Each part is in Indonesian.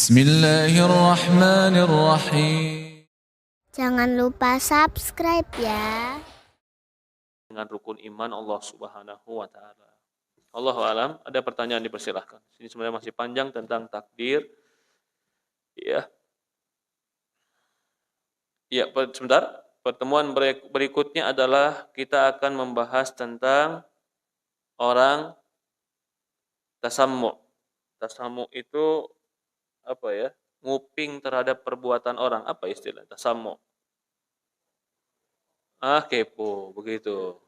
Bismillahirrahmanirrahim. Jangan lupa subscribe ya. Dengan rukun iman Allah Subhanahu wa taala. Allahu alam, ada pertanyaan dipersilahkan. Ini sebenarnya masih panjang tentang takdir. Ya. Ya, sebentar. Pertemuan berikutnya adalah kita akan membahas tentang orang tasammu. Tasammu itu apa ya? Nguping terhadap perbuatan orang. Apa istilah tasammu? Kepo, begitu.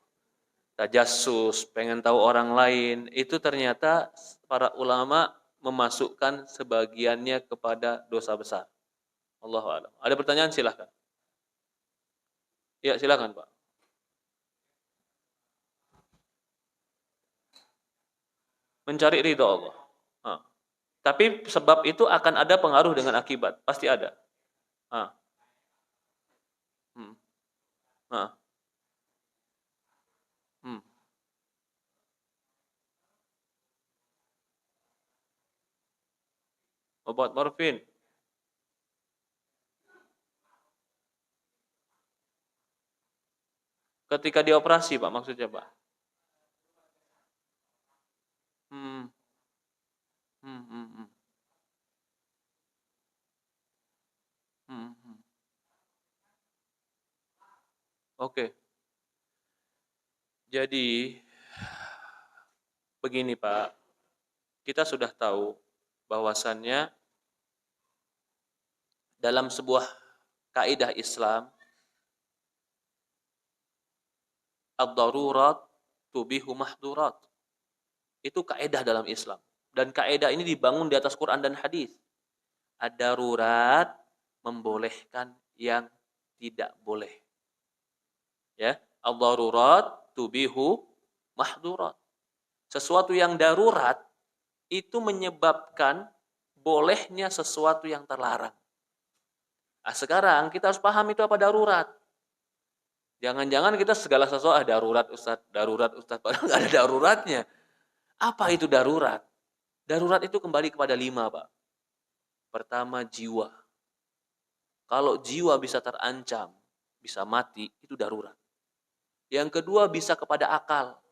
Tajassus, pengen tahu orang lain, itu ternyata para ulama memasukkan sebagiannya kepada dosa besar. Allahu a'lam. Ada pertanyaan silahkan. Ya, silahkan Pak. Mencari ridho Allah. Tapi sebab itu akan ada pengaruh dengan akibat, pasti ada. Ah. Hmm. Ah. Hmm. Obat morfin. Ketika dioperasi, Pak, maksudnya, Pak. Hmm. Hmm. Hmm. Hmm. Hmm. Hmm. Oke. Jadi begini, Pak. Kita sudah tahu bahwasannya dalam sebuah kaidah Islam, ad-darurat tubihu mahdurat. Itu kaidah dalam Islam. Dan kaidah ini dibangun di atas Quran dan hadis. Ad-darurat membolehkan yang tidak boleh. Ya, ad-darurat tubihu mahdurat. Sesuatu yang darurat itu menyebabkan bolehnya sesuatu yang terlarang. Nah, sekarang kita harus paham itu apa darurat. Jangan-jangan kita segala sesuatu darurat Ustaz, padahal nggak ada daruratnya. Apa itu darurat? Darurat itu kembali kepada 5, Pak. Pertama, jiwa. Kalau jiwa bisa terancam, bisa mati, itu darurat. Yang kedua, bisa kepada akal.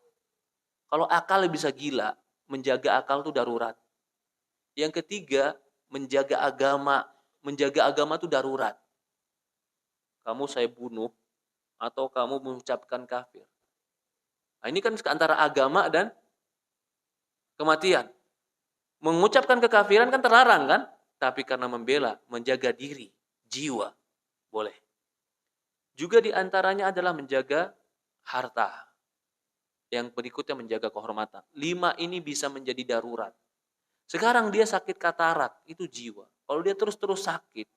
Kalau akal bisa gila, menjaga akal itu darurat. Yang ketiga, menjaga agama. Menjaga agama itu darurat. Kamu saya bunuh, atau kamu mengucapkan kafir. Nah, ini kan antara agama dan kematian. Mengucapkan kekafiran kan terlarang kan? Tapi karena membela, menjaga diri, jiwa, boleh. Juga diantaranya adalah menjaga harta. Yang berikutnya menjaga kehormatan. 5 ini bisa menjadi darurat. Sekarang dia sakit katarak, itu jiwa. Kalau dia terus-terus sakit,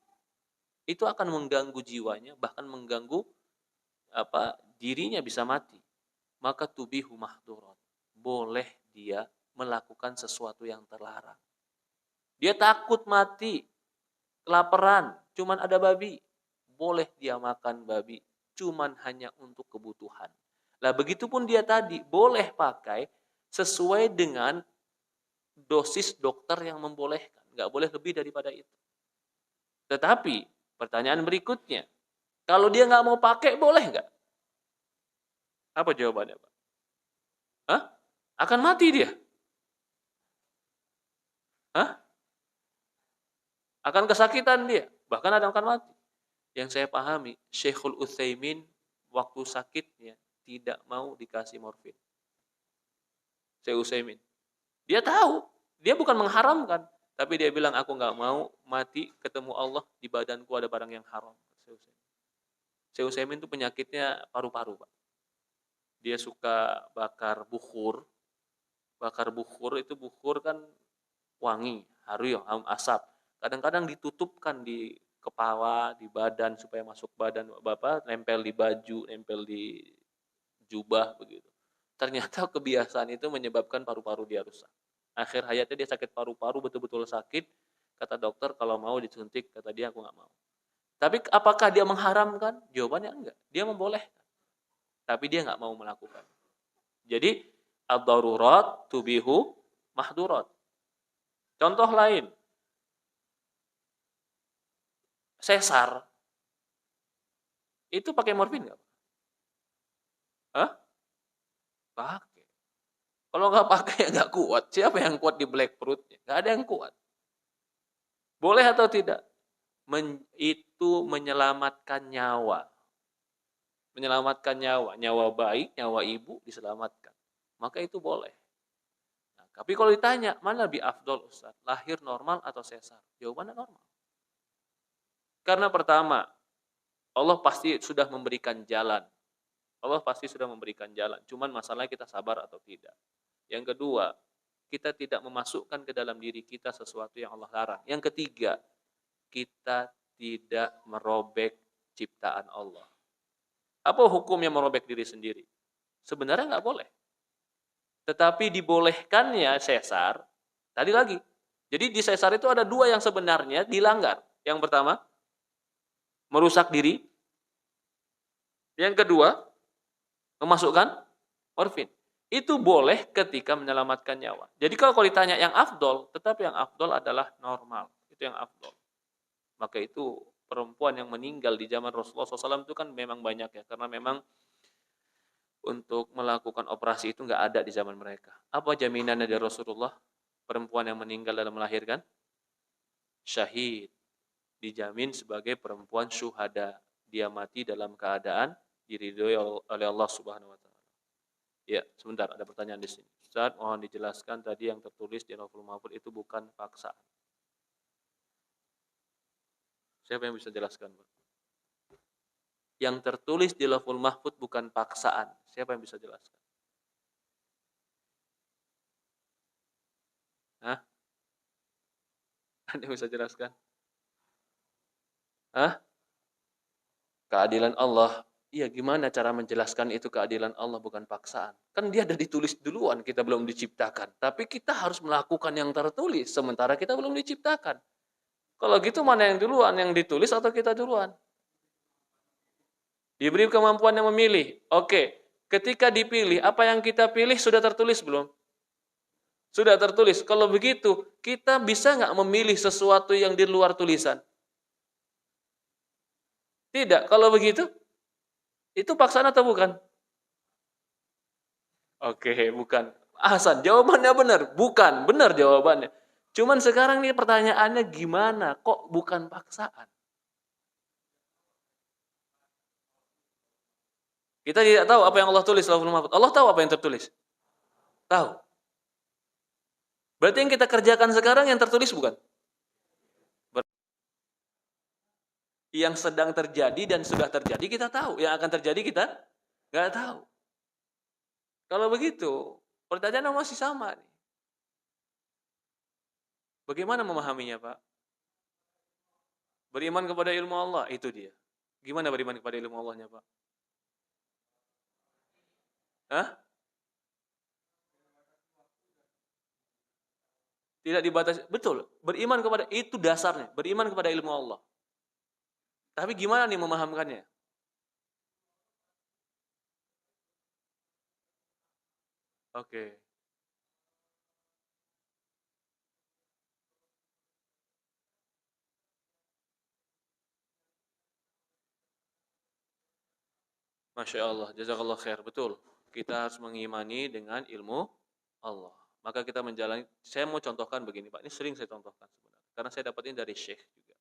itu akan mengganggu jiwanya, bahkan mengganggu dirinya bisa mati. Maka tubihu mahdurat. Boleh dia melakukan sesuatu yang terlarang. Dia takut mati, kelaparan, cuman ada babi. Boleh dia makan babi, cuman hanya untuk kebutuhan. Lah begitupun dia tadi, boleh pakai sesuai dengan dosis dokter yang membolehkan. Nggak boleh lebih daripada itu. Tetapi, pertanyaan berikutnya, kalau dia nggak mau pakai, boleh nggak? Apa jawabannya, Pak? Akan mati dia. Akan kesakitan dia. Bahkan akan mati. Yang saya pahami, Syekhul Utsaimin waktu sakitnya tidak mau dikasih morfin. Syekh Utsaimin. Dia tahu, dia bukan mengharamkan, tapi dia bilang aku nggak mau mati ketemu Allah di badanku ada barang yang haram. Syekh Utsaimin itu penyakitnya paru-paru, Pak. Dia suka bakar bukhur. Bakar bukhur itu bukhur kan wangi, harum, asap. Kadang-kadang ditutupkan di kepala, di badan supaya masuk badan Bapak, nempel di baju, nempel di jubah begitu. Ternyata kebiasaan itu menyebabkan paru-paru dia rusak. Akhir hayatnya dia sakit paru-paru, betul-betul sakit. Kata dokter kalau mau disuntik, kata dia aku nggak mau. Tapi apakah dia mengharamkan? Jawabannya enggak. Dia membolehkan. Tapi dia nggak mau melakukan. Jadi ad-darurat tubihu mahdurat. Contoh lain. sesar, itu pakai morfin nggak? Hah? Pakai. Kalau nggak pakai ya nggak kuat. Siapa yang kuat di black perutnya? Nggak ada yang kuat. Boleh atau tidak? Itu menyelamatkan nyawa. Menyelamatkan nyawa. Nyawa baik, nyawa ibu diselamatkan. Maka itu boleh. Nah, tapi kalau ditanya, mana lebih afdol Ustaz? Lahir normal atau sesar? Jawabannya normal. Karena pertama, Allah pasti sudah memberikan jalan. Allah pasti sudah memberikan jalan. Cuman masalahnya kita sabar atau tidak. Yang kedua, kita tidak memasukkan ke dalam diri kita sesuatu yang Allah larang. Yang ketiga, kita tidak merobek ciptaan Allah. Apa hukumnya merobek diri sendiri? Sebenarnya nggak boleh. Tetapi dibolehkannya sesar, tadi lagi. Jadi di sesar itu ada dua yang sebenarnya dilanggar. Yang pertama, merusak diri. Yang kedua, memasukkan morfin. Itu boleh ketika menyelamatkan nyawa. Jadi kalau ditanya yang afdol, tetap yang afdol adalah normal. Itu yang afdol. Maka itu perempuan yang meninggal di zaman Rasulullah SAW itu kan memang banyak ya. Karena memang untuk melakukan operasi itu nggak ada di zaman mereka. Apa jaminannya dari Rasulullah? Perempuan yang meninggal dalam melahirkan? Syahid. Dijamin sebagai perempuan syuhada. Dia mati dalam keadaan diridhoi oleh Allah Subhanahu wa taala. Ya, sebentar ada pertanyaan di sini. Ustaz, mohon dijelaskan tadi yang tertulis di Lauhul Mahfuz itu bukan paksaan. Siapa yang bisa jelaskan, Pak? Yang tertulis di Lauhul Mahfuz bukan paksaan. Siapa yang bisa jelaskan? Hah? Ada yang bisa jelaskan? Hah? Keadilan Allah. Iya, gimana cara menjelaskan itu keadilan Allah bukan paksaan? Kan dia ada ditulis duluan, kita belum diciptakan. Tapi kita harus melakukan yang tertulis, sementara kita belum diciptakan. Kalau gitu mana yang duluan, yang ditulis atau kita duluan? Diberi kemampuan yang memilih. Oke, ketika dipilih, apa yang kita pilih sudah tertulis belum? Sudah tertulis. Kalau begitu, kita bisa nggak memilih sesuatu yang di luar tulisan? Tidak. Kalau begitu, itu paksaan atau bukan? Oke, bukan. Hasan, jawabannya benar. Bukan, benar jawabannya. Cuman sekarang nih pertanyaannya gimana? Kok bukan paksaan? Kita tidak tahu apa yang Allah tulis dalam Lauhul Mahfuz. Allah tahu apa yang tertulis? Tahu. Berarti yang kita kerjakan sekarang yang tertulis bukan? Yang sedang terjadi dan sudah terjadi kita tahu. Yang akan terjadi kita nggak tahu. Kalau begitu, pertanyaan masih sama nih. Bagaimana memahaminya, Pak? Beriman kepada ilmu Allah, itu dia. Gimana beriman kepada ilmu Allahnya, Pak? Hah? Tidak dibatasi. Betul. Beriman kepada, itu dasarnya. Beriman kepada ilmu Allah. Tapi gimana nih memahamkannya? Oke. Masya Allah. Jazakallah khair. Betul. Kita harus mengimani dengan ilmu Allah. Maka kita menjalani, saya mau contohkan begini Pak. Ini sering saya contohkan sebenarnya. Karena saya dapat ini dari Syekh juga.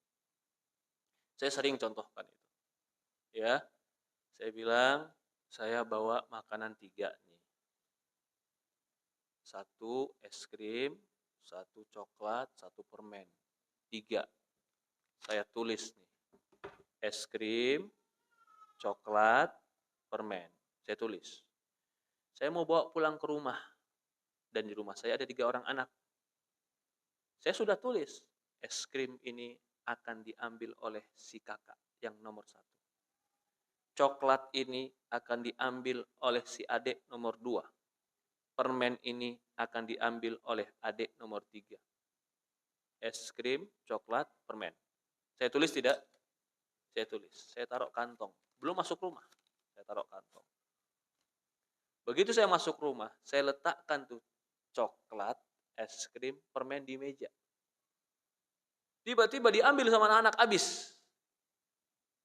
Saya sering contohkan itu. Ya. Saya bilang, saya bawa makanan 3 nih. 1 es krim, 1 coklat, 1 permen. 3. Saya tulis nih. Es krim, coklat, permen. Saya tulis. Saya mau bawa pulang ke rumah. Dan di rumah saya ada 3 orang anak. Saya sudah tulis. Es krim ini akan diambil oleh si kakak yang nomor 1. Coklat ini akan diambil oleh si adik nomor 2. Permen ini akan diambil oleh adik nomor 3. Es krim, coklat, permen. Saya tulis tidak? Saya tulis. Saya taruh kantong. Belum masuk rumah. Saya taruh kantong. Begitu saya masuk rumah, saya letakkan tuh coklat, es krim, permen di meja. Tiba-tiba diambil sama anak-anak habis.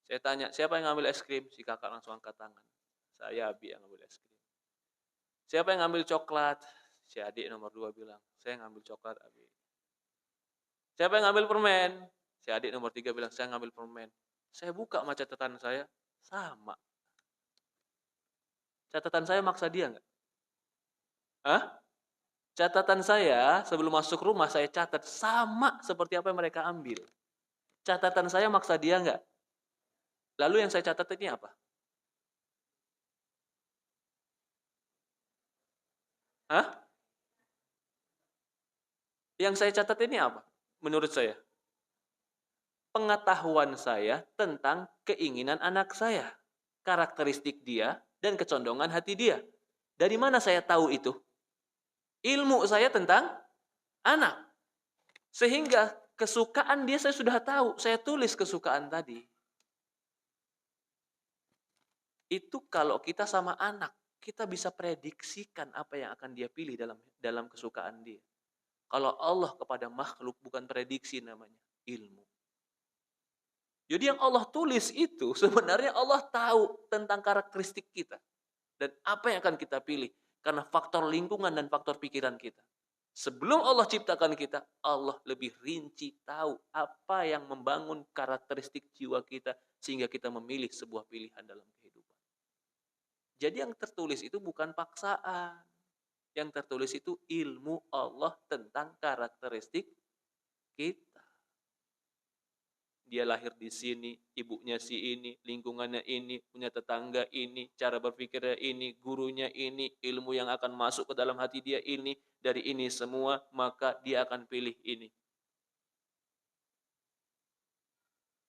Saya tanya, siapa yang ngambil es krim? Si kakak langsung angkat tangan. Saya, Abi, yang ngambil es krim. Siapa yang ngambil coklat? Si adik nomor 2 bilang, saya ngambil coklat, Abi. Siapa yang ngambil permen? Si adik nomor 3 bilang, saya ngambil permen. Saya buka sama catatan saya, sama. Catatan saya maksa dia nggak? Hah? Catatan saya sebelum masuk rumah saya catat sama seperti apa yang mereka ambil. Catatan saya maksa dia nggak? Lalu yang saya catat ini apa? Hah? Yang saya catat ini apa? Menurut saya, pengetahuan saya tentang keinginan anak saya, karakteristik dia, dan kecondongan hati dia. Dari mana saya tahu itu? Ilmu saya tentang anak. Sehingga kesukaan dia saya sudah tahu. Saya tulis kesukaan tadi. Itu kalau kita sama anak, kita bisa prediksikan apa yang akan dia pilih dalam kesukaan dia. Kalau Allah kepada makhluk bukan prediksi namanya, ilmu. Jadi yang Allah tulis itu sebenarnya Allah tahu tentang karakteristik kita. Dan apa yang akan kita pilih. Karena faktor lingkungan dan faktor pikiran kita. Sebelum Allah ciptakan kita, Allah lebih rinci tahu apa yang membangun karakteristik jiwa kita sehingga kita memilih sebuah pilihan dalam kehidupan. Jadi yang tertulis itu bukan paksaan. Yang tertulis itu ilmu Allah tentang karakteristik kita. Dia lahir di sini, ibunya si ini, lingkungannya ini, punya tetangga ini, cara berpikirnya ini, gurunya ini, ilmu yang akan masuk ke dalam hati dia ini, dari ini semua, maka dia akan pilih ini.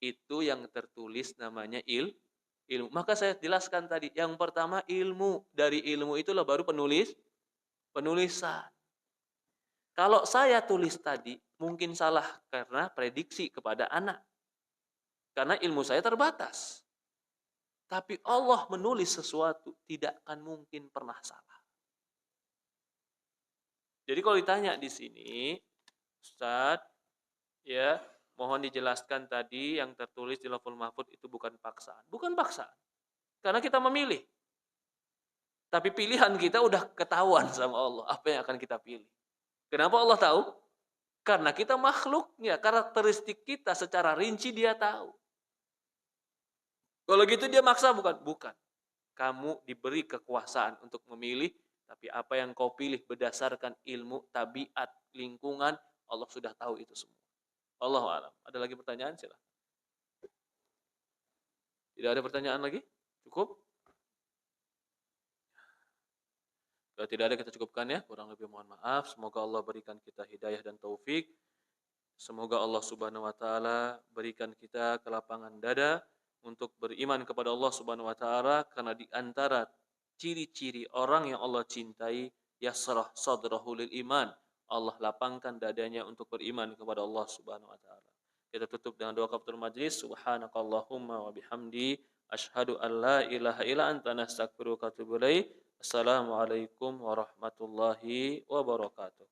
Itu yang tertulis namanya ilmu. Maka saya jelaskan tadi, yang pertama ilmu, dari ilmu itulah baru penulisan. Kalau saya tulis tadi, mungkin salah karena prediksi kepada anak. Karena ilmu saya terbatas. Tapi Allah menulis sesuatu tidak akan mungkin pernah salah. Jadi kalau ditanya di sini, Ustaz, ya, mohon dijelaskan tadi yang tertulis di Lauhul Mahfuz itu bukan paksaan. Bukan paksaan. Karena kita memilih. Tapi pilihan kita udah ketahuan sama Allah apa yang akan kita pilih. Kenapa Allah tahu? Karena kita makhluknya, karakteristik kita secara rinci dia tahu. Kalau gitu dia maksa bukan? Bukan. Kamu diberi kekuasaan untuk memilih, tapi apa yang kau pilih berdasarkan ilmu, tabiat, lingkungan, Allah sudah tahu itu semua. Allahu a'lam. Ada lagi pertanyaan? Silakan. Tidak ada pertanyaan lagi? Cukup? Kalau tidak ada kita cukupkan ya. Kurang lebih mohon maaf. Semoga Allah berikan kita hidayah dan taufik. Semoga Allah Subhanahu wa taala berikan kita kelapangan dada untuk beriman kepada Allah Subhanahu wa taala, karena di antara ciri-ciri orang yang Allah cintai, yasrah sadrahu lil iman. Allah lapangkan dadanya untuk beriman kepada Allah Subhanahu wa taala. Kita tutup dengan doa kafaratul majlis. Subhanakallahumma wa bihamdi asyhadu an la ilaha illa anta nastaghfiruka wa atubu ilaik. Assalamualaikum warahmatullahi wabarakatuh.